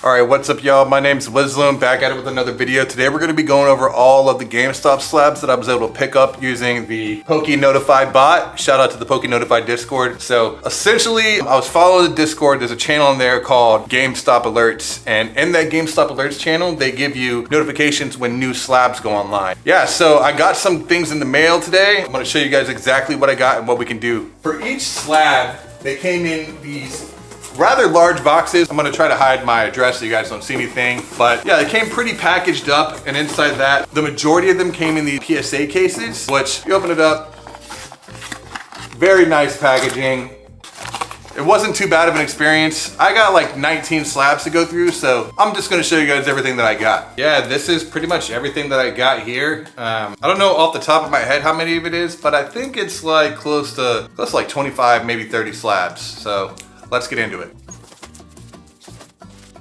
All right, what's up, y'all? My name's Wisloom, back at it with another video. Today we're gonna be going over all of the GameStop slabs that I was able to pick up using the Poké bot. Shout out to the Poké Discord. So essentially, I was following the Discord. There's a channel in there called GameStop Alerts. And in that GameStop Alerts channel, they give you notifications when new slabs go online. Yeah, so I got some things in the mail today. I'm gonna show you guys exactly what I got and what we can do. For each slab, they came in these rather large boxes. I'm gonna try to hide my address so you guys don't see anything. But yeah, they came pretty packaged up, and inside that, the majority of them came in these PSA cases, which you open it up, very nice packaging. It wasn't too bad of an experience. I got like 19 slabs to go through, so I'm just gonna show you guys everything that I got. Yeah, this is pretty much everything that I got here. I don't know off the top of my head how many of it is, but I think it's like close to like 25, maybe 30 slabs. So let's get into it.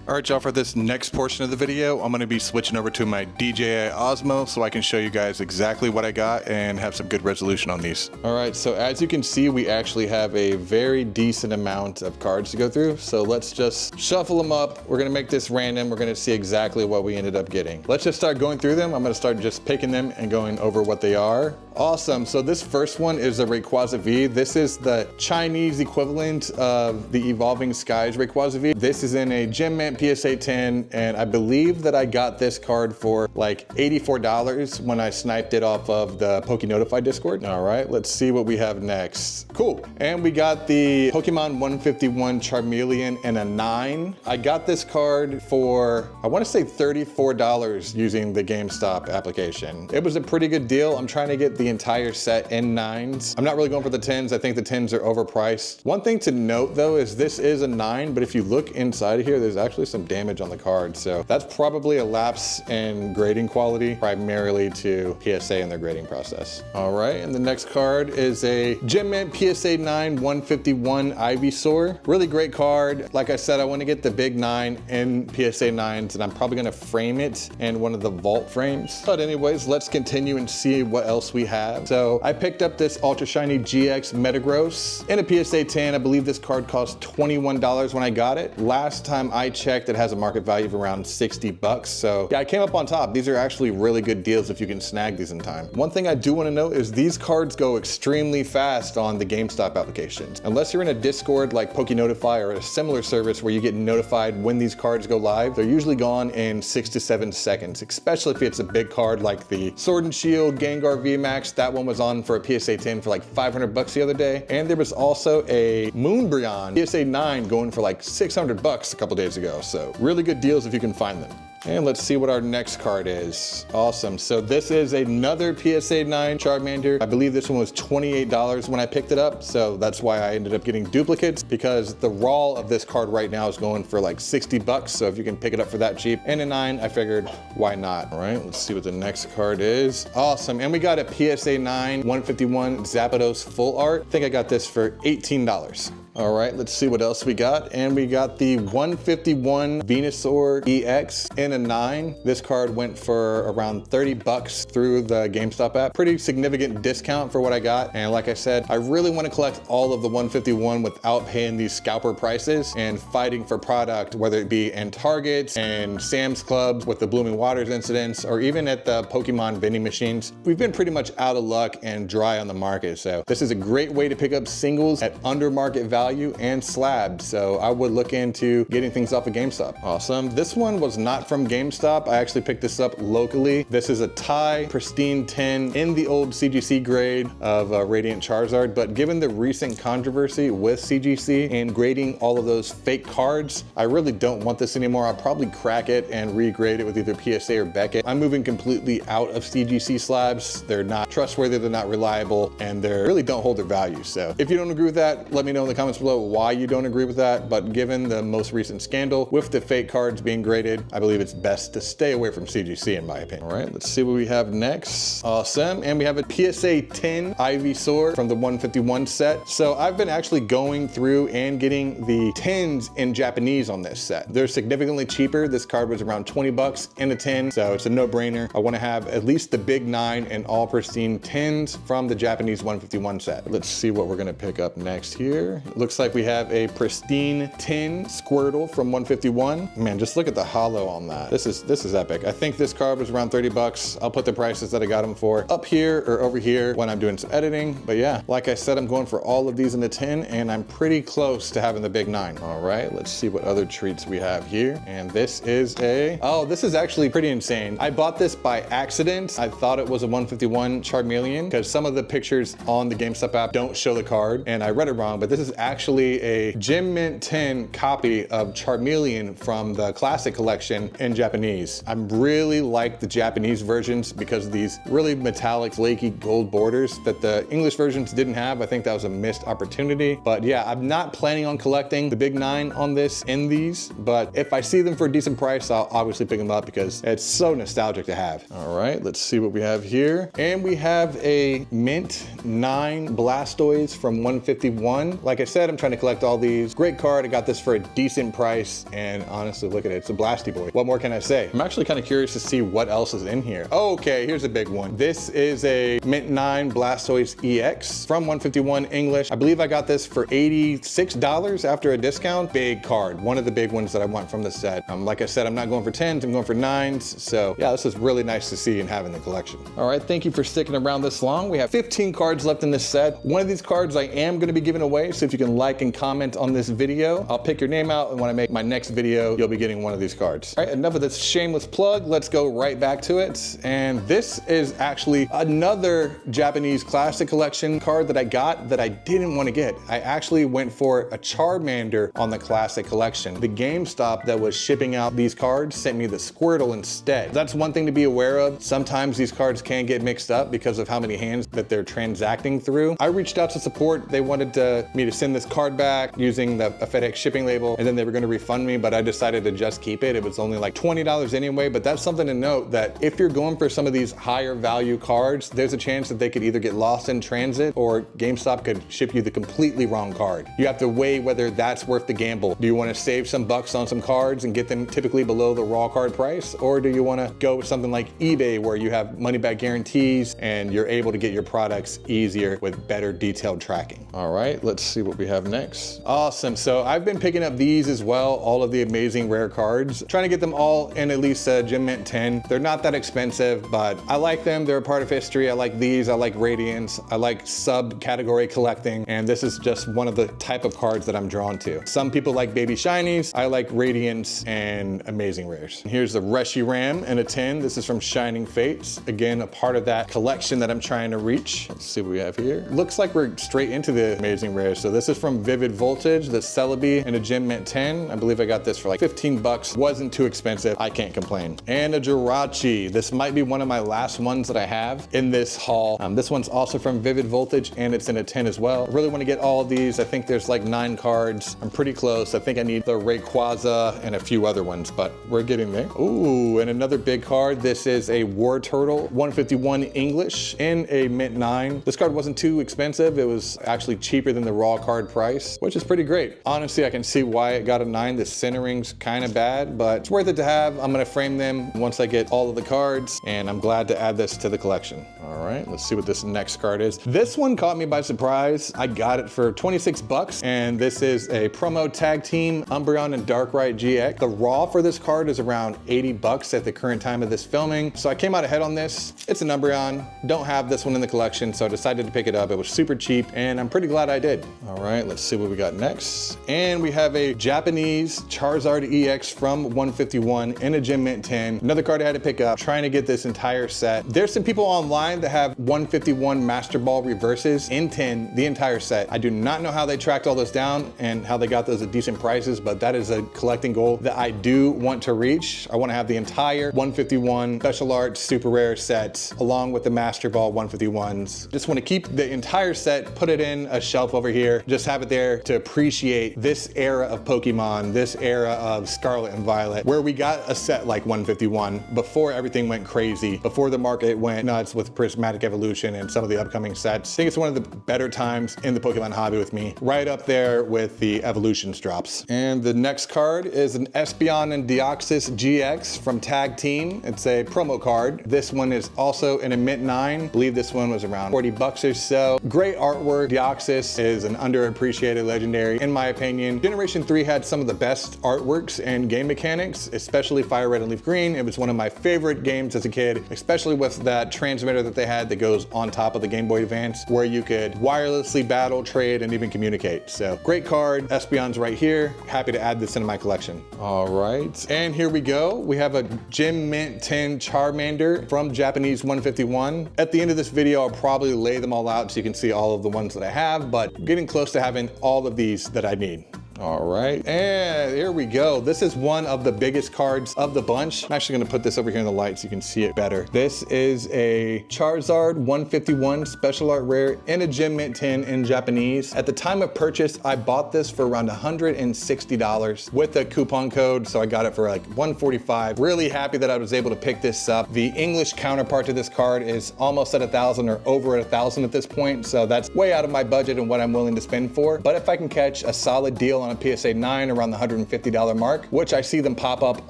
All right, y'all, for this next portion of the video, I'm gonna be switching over to my DJI Osmo so I can show you guys exactly what I got and have some good resolution on these. All right, so as you can see, we actually have a very decent amount of cards to go through. So let's just shuffle them up. We're gonna make this random. We're gonna see exactly what we ended up getting. Let's just start going through them. I'm gonna start just picking them and going over what they are. Awesome, so this first one is a Rayquaza V. This is the Chinese equivalent of the Evolving Skies Rayquaza V. This is in a Gem Mint PSA 10, and I believe that I got this card for like $84 when I sniped it off of the Poké Discord. All right, let's see what we have next. Cool, and we got the Pokemon 151 Charmeleon in a 9. I got this card for, I wanna say $34 using the GameStop application. It was a pretty good deal. I'm trying to get the entire set in 9s. I'm not really going for the 10s. I think the 10s are overpriced. One thing to note though is this is a 9, but if you look inside of here, there's actually some damage on the card. So that's probably a lapse in grading quality, primarily to PSA in their grading process. All right, and the next card is a Gem Mint PSA 9 151 Ivysaur. Really great card. Like I said, I want to get the big 9 in PSA 9s, and I'm probably gonna frame it in one of the vault frames. But anyways, let's continue and see what else we have. So I picked up this Ultra Shiny GX Metagross in a PSA 10. I believe this card cost $21 when I got it. Last time I checked, it has a market value of around 60 bucks. So yeah, I came up on top. These are actually really good deals if you can snag these in time. One thing I do want to note is these cards go extremely fast on the GameStop applications. Unless you're in a Discord like Poké or a similar service where you get notified when these cards go live, they're usually gone in 6 to 7 seconds, especially if it's a big card like the Sword and Shield Gengar VMAX. That one was on for a PSA 10 for like 500 bucks the other day. And there was also a Moonbryon PSA 9 going for like 600 bucks a couple days ago. So really good deals if you can find them. And let's see what our next card is. Awesome, so this is another PSA 9 Charmander. I believe this one was $28 when I picked it up, so that's why I ended up getting duplicates, because the raw of this card right now is going for like 60 bucks, so if you can pick it up for that cheap, and a 9, I figured, why not? All right, let's see what the next card is. Awesome, and we got a PSA 9 151 Zapdos Full Art. I think I got this for $18. All right, let's see what else we got. And we got the 151 Venusaur EX in a 9. This card went for around 30 bucks through the GameStop app. Pretty significant discount for what I got. And like I said, I really want to collect all of the 151 without paying these scalper prices and fighting for product, whether it be in Targets and Sam's Clubs with the Blooming Waters incidents, or even at the Pokemon vending machines. We've been pretty much out of luck and dry on the market. So this is a great way to pick up singles at under market value and slabs, so I would look into getting things off of GameStop. Awesome. This one was not from GameStop. I actually picked this up locally. This is a Thai Pristine 10 in the old CGC grade of Radiant Charizard, but given the recent controversy with CGC and grading all of those fake cards, I really don't want this anymore. I'll probably crack it and regrade it with either PSA or Beckett. I'm moving completely out of CGC slabs. They're not trustworthy, they're not reliable, and they really don't hold their value. So if you don't agree with that, let me know in the comments below why you don't agree with that, but given the most recent scandal with the fake cards being graded, I believe it's best to stay away from CGC in my opinion. All right, let's see what we have next. Awesome, and we have a PSA 10 Ivysaur from the 151 set. So I've been actually going through and getting the 10s in Japanese on this set. They're significantly cheaper. This card was around 20 bucks in a 10, so it's a no-brainer. I want to have at least the big 9 and all pristine 10s from the Japanese 151 set. Let's see what we're gonna pick up next here. Looks like we have a pristine tin Squirtle from 151. Man, just look at the holo on that. This is epic. I think this card was around 30 bucks. I'll put the prices that I got them for up here or over here when I'm doing some editing. But yeah, like I said, I'm going for all of these in the tin, and I'm pretty close to having the big 9. All right, let's see what other treats we have here. And this is this is actually pretty insane. I bought this by accident. I thought it was a 151 Charmeleon because some of the pictures on the GameStop app don't show the card, and I read it wrong, but this is actually a Gem Mint 10 copy of Charmeleon from the Classic Collection in Japanese. I really like the Japanese versions because of these really metallic, flaky gold borders that the English versions didn't have. I think that was a missed opportunity. But yeah, I'm not planning on collecting the big 9 on this in these, but if I see them for a decent price, I'll obviously pick them up because it's so nostalgic to have. All right, let's see what we have here. And we have a Mint 9 Blastoise from 151. Like I said, I'm trying to collect all these. Great card. I got this for a decent price, and honestly, look at it. It's a Blasty Boy. What more can I say? I'm actually kind of curious to see what else is in here. Okay, here's a big one. This is a Mint 9 Blastoise EX from 151 English. I believe I got this for $86 after a discount. Big card. One of the big ones that I want from the set. Like I said, I'm not going for 10s, I'm going for 9s. So yeah, this is really nice to see and have in the collection. All right, thank you for sticking around this long. We have 15 cards left in this set. One of these cards I am going to be giving away, so if you can like and comment on this video, I'll pick your name out, and when I make my next video, you'll be getting one of these cards. All right, enough of this shameless plug. Let's go right back to it. And this is actually another Japanese Classic Collection card that I got that I didn't want to get. I actually went for a Charmander on the Classic Collection. The GameStop that was shipping out these cards sent me the Squirtle instead. That's one thing to be aware of. Sometimes these cards can get mixed up because of how many hands that they're transacting through. I reached out to support. They wanted me to send this card back using a FedEx shipping label, and then they were going to refund me, but I decided to just keep it. It was only like $20 anyway, but that's something to note, that if you're going for some of these higher value cards, there's a chance that they could either get lost in transit or GameStop could ship you the completely wrong card. You have to weigh whether that's worth the gamble. Do you want to save some bucks on some cards and get them typically below the raw card price? Or do you want to go with something like eBay where you have money back guarantees and you're able to get your products easier with better detailed tracking? All right, let's see what we have next. Awesome, so I've been picking up these as well, all of the amazing rare cards, trying to get them all in at least Gem Mint 10. They're not that expensive, but I like them. They're a part of history. I like these, I like Radiance, I like subcategory collecting, and this is just one of the type of cards that I'm drawn to. Some people like baby shinies. I like Radiance and amazing rares. Here's the Reshiram in a tin. This is from Shining Fates. Again, a part of that collection that I'm trying to reach. Let's see what we have here. Looks like we're straight into the amazing rares. So this is from Vivid Voltage, the Celebi in a Gem Mint 10. I believe I got this for like 15 bucks. Wasn't too expensive. I can't complain. And a Jirachi. This might be one of my last ones that I have in this haul. This one's also from Vivid Voltage, and it's in a tin as well. I really want to get all of these. I think there's like 9 cards. I'm pretty close. I think I need the Rayquaza and a few other ones, but we're getting there. Ooh, and another big card. This is a War Turtle 151 English in a Mint 9. This card wasn't too expensive. It was actually cheaper than the raw card price, which is pretty great. Honestly, I can see why it got a 9. The centering's kind of bad, but it's worth it to have. I'm gonna frame them once I get all of the cards, and I'm glad to add this to the collection. All right, let's see what this next card is. This one caught me by surprise. I got it for 26 bucks, and this is a promo tag team Umbreon and Darkrai GX. The raw for this card is around 80 bucks at the current time of this filming, so I came out ahead on this. It's an Umbreon. Don't have this one in the collection, so I decided to pick it up. It was super cheap, and I'm pretty glad I did. All right, let's see what we got next. And we have a Japanese Charizard EX from 151 in a Gem Mint 10. Another card I had to pick up, trying to get this entire set. There's some people online that have 151 Master Ball reverses in 10, the entire set. I do not know how they tracked all those down and how they got those at decent prices, but that is a collecting goal that I do want to reach. I want to have the entire 151 Special Arts Super Rare set along with the Master Ball 151s. Just want to keep the entire set, put it in a shelf over here, just have it there to appreciate this era of Pokemon, this era of Scarlet and Violet, where we got a set like 151 before everything went crazy, before the market went nuts with Prismatic Evolution and some of the upcoming sets. I think it's one of the better times in the Pokemon hobby with me, right up there with the Evolutions drops. And the next card is an Espeon and Deoxys GX from Tag Team. It's a promo card. This one is also in a Mint 9. I believe this one was around 40 bucks or so. Great artwork. Deoxys is an under underappreciated legendary, in my opinion. Generation 3 had some of the best artworks and game mechanics, especially Fire Red and Leaf Green. It was one of my favorite games as a kid, especially with that transmitter that they had that goes on top of the Game Boy Advance, where you could wirelessly battle, trade, and even communicate. So great card. Espeon's right here. Happy to add this into my collection. All right, and here we go. We have a Gem Mint 10 Charmander from Japanese 151. At the end of this video, I'll probably lay them all out so you can see all of the ones that I have, but getting close to having all of these that I need. All right, and here we go. This is one of the biggest cards of the bunch. I'm actually gonna put this over here in the light so you can see it better. This is a Charizard 151 Special Art Rare in a Gem Mint 10 in Japanese. At the time of purchase, I bought this for around $160 with a coupon code, so I got it for like $145. Really happy that I was able to pick this up. The English counterpart to this card is almost at 1,000 or over 1,000 at this point, so that's way out of my budget and what I'm willing to spend for. But if I can catch a solid deal on a PSA 9 around the $150 mark, which I see them pop up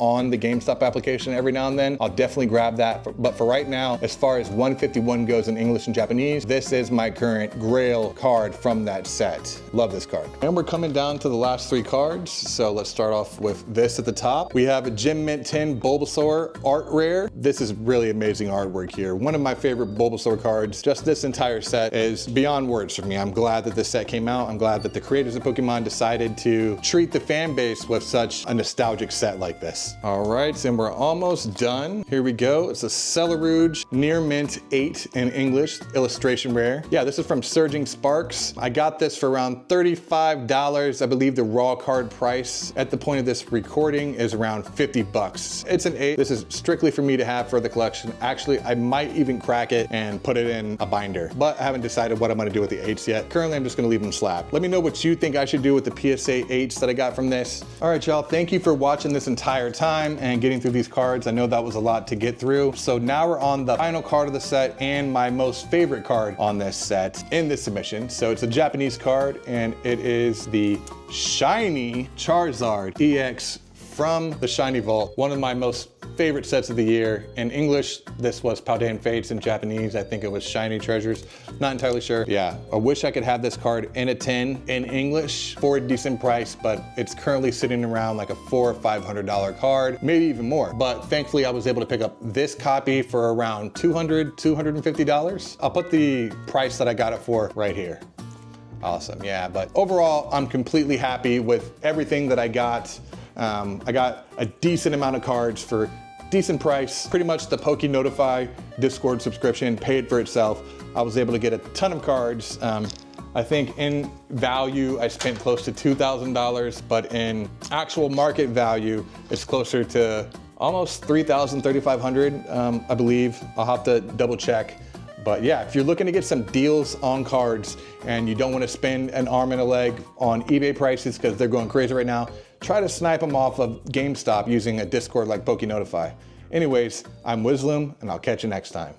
on the GameStop application every now and then, I'll definitely grab that. But for right now, as far as 151 goes in English and Japanese, this is my current Grail card from that set. Love this card. And we're coming down to the last 3 cards. So let's start off with this at the top. We have a Gem Mint 10 Bulbasaur Art Rare. This is really amazing artwork here. One of my favorite Bulbasaur cards. Just this entire set is beyond words for me. I'm glad that this set came out. I'm glad that the creators of Pokemon decided to treat the fan base with such a nostalgic set like this. All right, so we're almost done. Here we go. It's a Celerouge Near Mint 8 in English, illustration rare. Yeah, this is from Surging Sparks. I got this for around $35. I believe the raw card price at the point of this recording is around 50 bucks. It's an 8. This is strictly for me to have for the collection. Actually, I might even crack it and put it in a binder, but I haven't decided what I'm gonna do with the 8s yet. Currently, I'm just gonna leave them slab. Let me know what you think I should do with the PSA 8s that I got from this. All right, y'all, thank you for watching this entire time and getting through these cards. I know that was a lot to get through. So now we're on the final card of the set and my most favorite card on this set in this submission. So it's a Japanese card and it is the Shiny Charizard EX from the Shiny Vault, one of my most favorite sets of the year. In English, this was Paldean Fates. In Japanese, I think it was Shiny Treasures. Not entirely sure. Yeah, I wish I could have this card in a 10 in English for a decent price, but it's currently sitting around like a $400 or $500 card, maybe even more. But thankfully, I was able to pick up this copy for around $200, $250. I'll put the price that I got it for right here. Awesome, yeah, but overall, I'm completely happy with everything that I got. I got a decent amount of cards for decent price. Pretty much the Poke Notify Discord subscription paid for itself. I was able to get a ton of cards. I think in value, I spent close to $2,000, but in actual market value, it's closer to almost $3,000, $3,500, I believe. I'll have to double check. But yeah, if you're looking to get some deals on cards and you don't want to spend an arm and a leg on eBay prices because they're going crazy right now, try to snipe them off of GameStop using a Discord like Poke Notify. Anyways, I'm Wisloom and I'll catch you next time.